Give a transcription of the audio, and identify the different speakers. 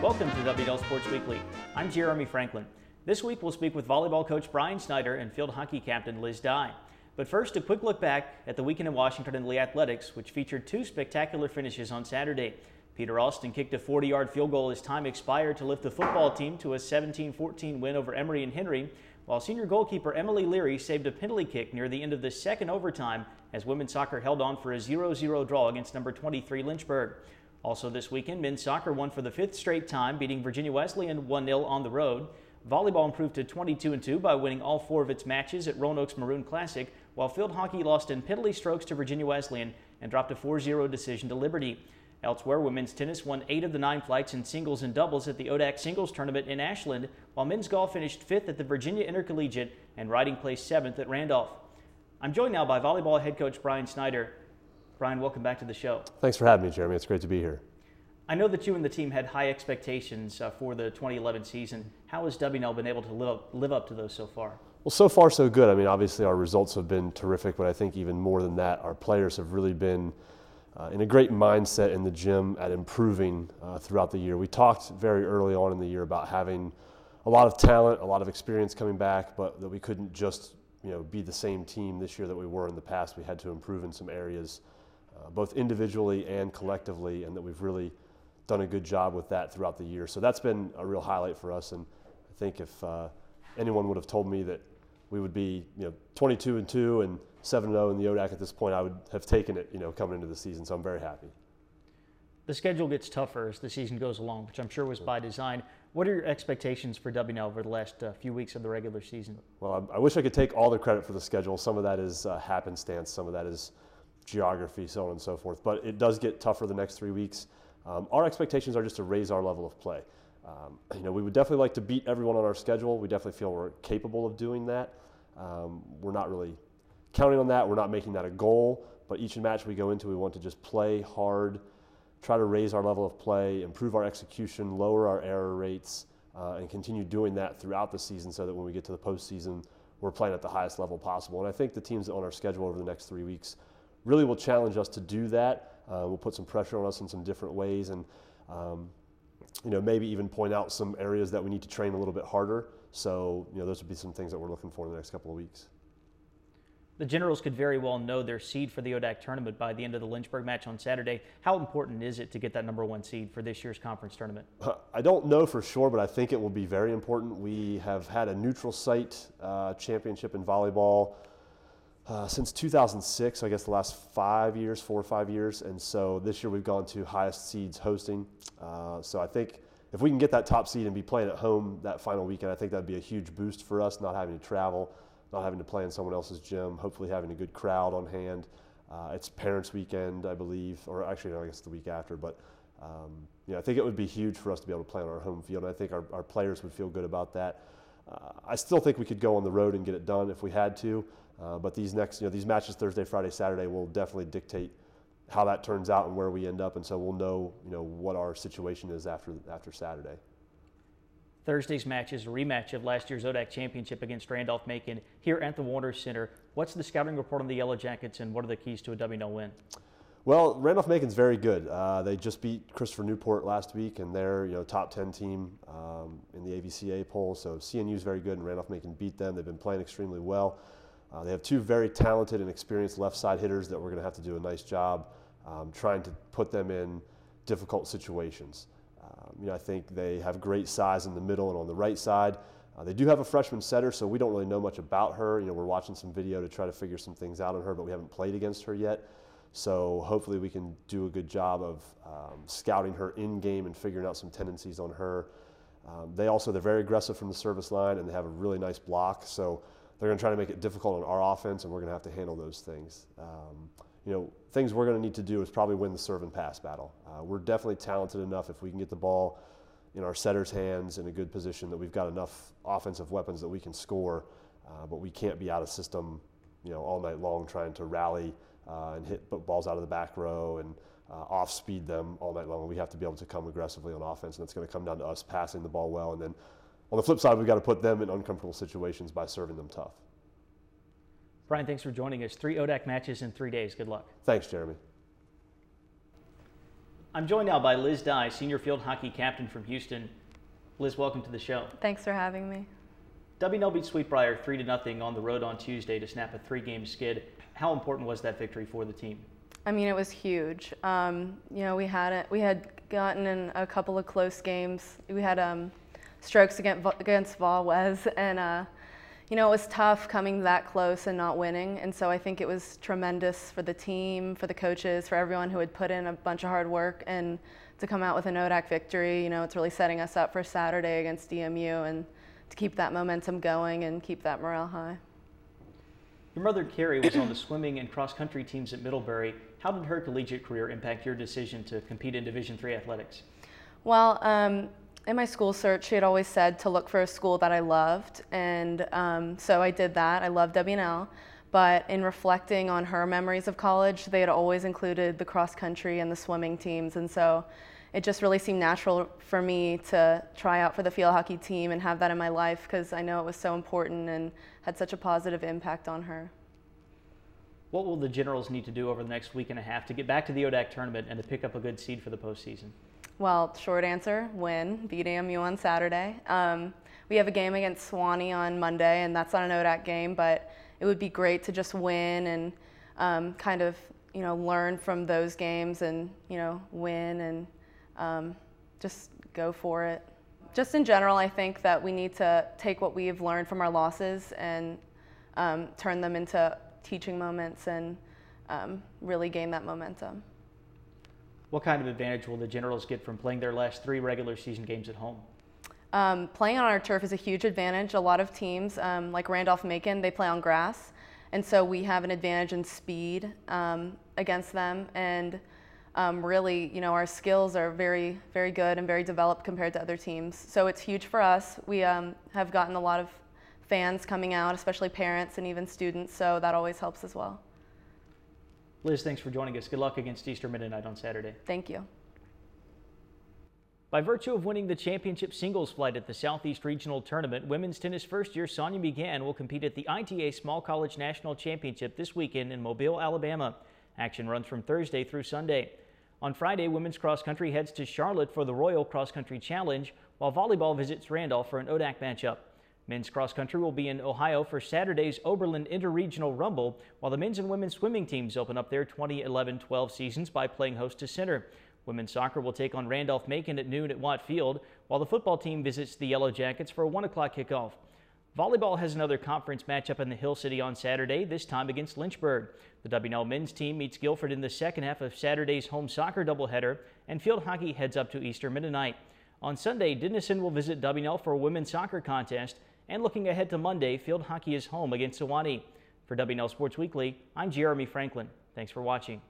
Speaker 1: Welcome to WDL Sports Weekly. I'm Jeremy Franklin. This week we'll speak with volleyball coach Bryan Snyder and field hockey captain Lizz. But first, a quick look back at the weekend in Washington in Lee athletics, which featured two spectacular finishes on Saturday. Peter Austin kicked a 40-yard field goal as time expired to lift the football team to a 17-14 win over Emory and Henry, while senior goalkeeper Emily Leary saved a penalty kick near the end of the second overtime as women's soccer held on for a 0-0 draw against number 23 Lynchburg. Also this weekend, men's soccer won for the fifth straight time, beating Virginia Wesleyan 1-0 on the road. Volleyball improved to 22-2 by winning all four of its matches at Roanoke's Maroon Classic, while field hockey lost in penalty strokes to Virginia Wesleyan and dropped a 4-0 decision to Liberty. Elsewhere, women's tennis won 8 of the 9 flights in singles and doubles at the ODAC Singles Tournament in Ashland, while men's golf finished 5th at the Virginia Intercollegiate and riding placed 7th at Randolph. I'm joined now by volleyball head coach Bryan Snyder. Bryan, welcome back to the show.
Speaker 2: Thanks for having me, Jeremy. It's great to be here.
Speaker 1: I know that you and the team had high expectations for the 2011 season. How has WNL been able to live up to those so far?
Speaker 2: Well, so far so good. I mean, obviously our results have been terrific, but I think even more than that, our players have really been in a great mindset in the gym at improving throughout the year. We talked very early on in the year about having a lot of talent, a lot of experience coming back, but that we couldn't just be the same team this year that we were in the past. We had to improve in some areas, both individually and collectively, and that we've really done a good job with that throughout the year. So that's been a real highlight for us, and I think if anyone would have told me that we would be 22-2 and 7-0 in the ODAC at this point, I would have taken it coming into the season, so I'm very happy.
Speaker 1: The schedule gets tougher as the season goes along, which I'm sure was by design. What are your expectations for WNL over the last few weeks of the regular season?
Speaker 2: Well, I wish I could take all the credit for the schedule. Some of that is happenstance, some of that is geography, so on and so forth, but it does get tougher the next 3 weeks. Our expectations are just to raise our level of play. We would definitely like to beat everyone on our schedule. We definitely feel we're capable of doing that. We're not really counting on that. We're not making that a goal, but each match we go into, we want to just play hard, try to raise our level of play, improve our execution, lower our error rates, and continue doing that throughout the season so that when we get to the postseason, we're playing at the highest level possible. And I think the teams on our schedule over the next 3 weeks really will challenge us to do that. We'll put some pressure on us in some different ways, and maybe even point out some areas that we need to train a little bit harder. So those would be some things that we're looking for in the next couple of weeks.
Speaker 1: The Generals could very well know their seed for the ODAC tournament by the end of the Lynchburg match on Saturday. How important is it to get that #1 seed for this year's conference tournament?
Speaker 2: I don't know for sure, but I think it will be very important. We have had a neutral site championship in volleyball since 2006, I guess the last 4 or 5 years, and so this year we've gone to highest seeds hosting. So I think if we can get that top seed and be playing at home that final weekend, I think that'd be a huge boost for us, not having to travel, not having to play in someone else's gym, hopefully having a good crowd on hand. It's Parents' Weekend, I believe, or actually, no, I guess the week after, but I think it would be huge for us to be able to play on our home field, and I think our players would feel good about that. I still think we could go on the road and get it done if we had to. But these matches Thursday, Friday, Saturday will definitely dictate how that turns out and where we end up, and so we'll know what our situation is after Saturday.
Speaker 1: Thursday's match is a rematch of last year's ODAC championship against Randolph-Macon here at the Warner Center. What's the scouting report on the Yellow Jackets, and what are the keys to a WNL win?
Speaker 2: Well, Randolph-Macon's very good. They just beat Christopher Newport last week, and they're top 10 team in the AVCA poll. So CNU's very good, and Randolph-Macon beat them. They've been playing extremely well. They have two very talented and experienced left side hitters that we're going to have to do a nice job trying to put them in difficult situations. I think they have great size in the middle and on the right side. They do have a freshman setter, so we don't really know much about her. We're watching some video to try to figure some things out on her, but we haven't played against her yet. So hopefully we can do a good job of scouting her in-game and figuring out some tendencies on her. They're very aggressive from the service line, and they have a really nice block. So they're going to try to make it difficult on our offense, and we're going to have to handle those things. Things we're going to need to do is probably win the serve and pass battle. We're definitely talented enough if we can get the ball in our setters' hands in a good position that we've got enough offensive weapons that we can score, but we can't be out of system, all night long trying to rally and hit balls out of the back row and off-speed them all night long. We have to be able to come aggressively on offense, and it's going to come down to us passing the ball well, and then on the flip side, we've got to put them in uncomfortable situations by serving them tough.
Speaker 1: Bryan, thanks for joining us. 3 ODAC matches in 3 days. Good luck.
Speaker 2: Thanks, Jeremy.
Speaker 1: I'm joined now by Lizz Dye, senior field hockey captain from Houston. Liz, welcome to the show.
Speaker 3: Thanks for having me.
Speaker 1: WNL beat Sweetbriar 3-0 on the road on Tuesday to snap a 3-game skid. How important was that victory for the team?
Speaker 3: I mean, it was huge. We had gotten in a couple of close games. We had strokes against Volleyball, and it was tough coming that close and not winning. And so I think it was tremendous for the team, for the coaches, for everyone who had put in a bunch of hard work, and to come out with an ODAC victory. It's really setting us up for Saturday against DMU, and to keep that momentum going and keep that morale high.
Speaker 1: Your mother, Carrie, was on the swimming and cross-country teams at Middlebury. How did her collegiate career impact your decision to compete in Division III athletics?
Speaker 3: Well, in my school search, she had always said to look for a school that I loved, and so I did that. I loved WNL, but in reflecting on her memories of college, they had always included the cross-country and the swimming teams, and so it just really seemed natural for me to try out for the field hockey team and have that in my life, because I know it was so important and had such a positive impact on her.
Speaker 1: What will the Generals need to do over the next week and a half to get back to the ODAC tournament and to pick up a good seed for the postseason?
Speaker 3: Well, short answer, win, beat AMU on Saturday. We have a game against Sewanee on Monday, and that's not an ODAC game, but it would be great to just win and kind of, learn from those games and, win and just go for it. Just in general, I think that we need to take what we've learned from our losses and turn them into teaching moments and really gain that momentum.
Speaker 1: What kind of advantage will the Generals get from playing their last 3 regular season games at home?
Speaker 3: Playing on our turf is a huge advantage. A lot of teams, like Randolph-Macon, they play on grass, and so we have an advantage in speed against them. And really, our skills are very, very good and very developed compared to other teams. So it's huge for us. We have gotten a lot of fans coming out, especially parents and even students, so that always helps as well.
Speaker 1: Liz, thanks for joining us. Good luck against Eastern Mennonite on Saturday.
Speaker 3: Thank you.
Speaker 1: By virtue of winning the championship singles flight at the Southeast Regional Tournament, women's tennis first-year Sonia McGann will compete at the ITA Small College National Championship this weekend in Mobile, Alabama. Action runs from Thursday through Sunday. On Friday, women's cross-country heads to Charlotte for the Royal Cross Country Challenge, while volleyball visits Randolph for an ODAC matchup. Men's cross-country will be in Ohio for Saturday's Oberlin Interregional Rumble, while the men's and women's swimming teams open up their 2011-12 seasons by playing host to Center. Women's soccer will take on Randolph-Macon at noon at Watt Field, while the football team visits the Yellow Jackets for a 1 o'clock kickoff. Volleyball has another conference matchup in the Hill City on Saturday, this time against Lynchburg. The WNL men's team meets Guilford in the second half of Saturday's home soccer doubleheader, and field hockey heads up to Eastern Mennonite. On Sunday, Denison will visit WNL for a women's soccer contest, and looking ahead to Monday, field hockey is home against Sewanee. For WNL Sports Weekly, I'm Jeremy Franklin. Thanks for watching.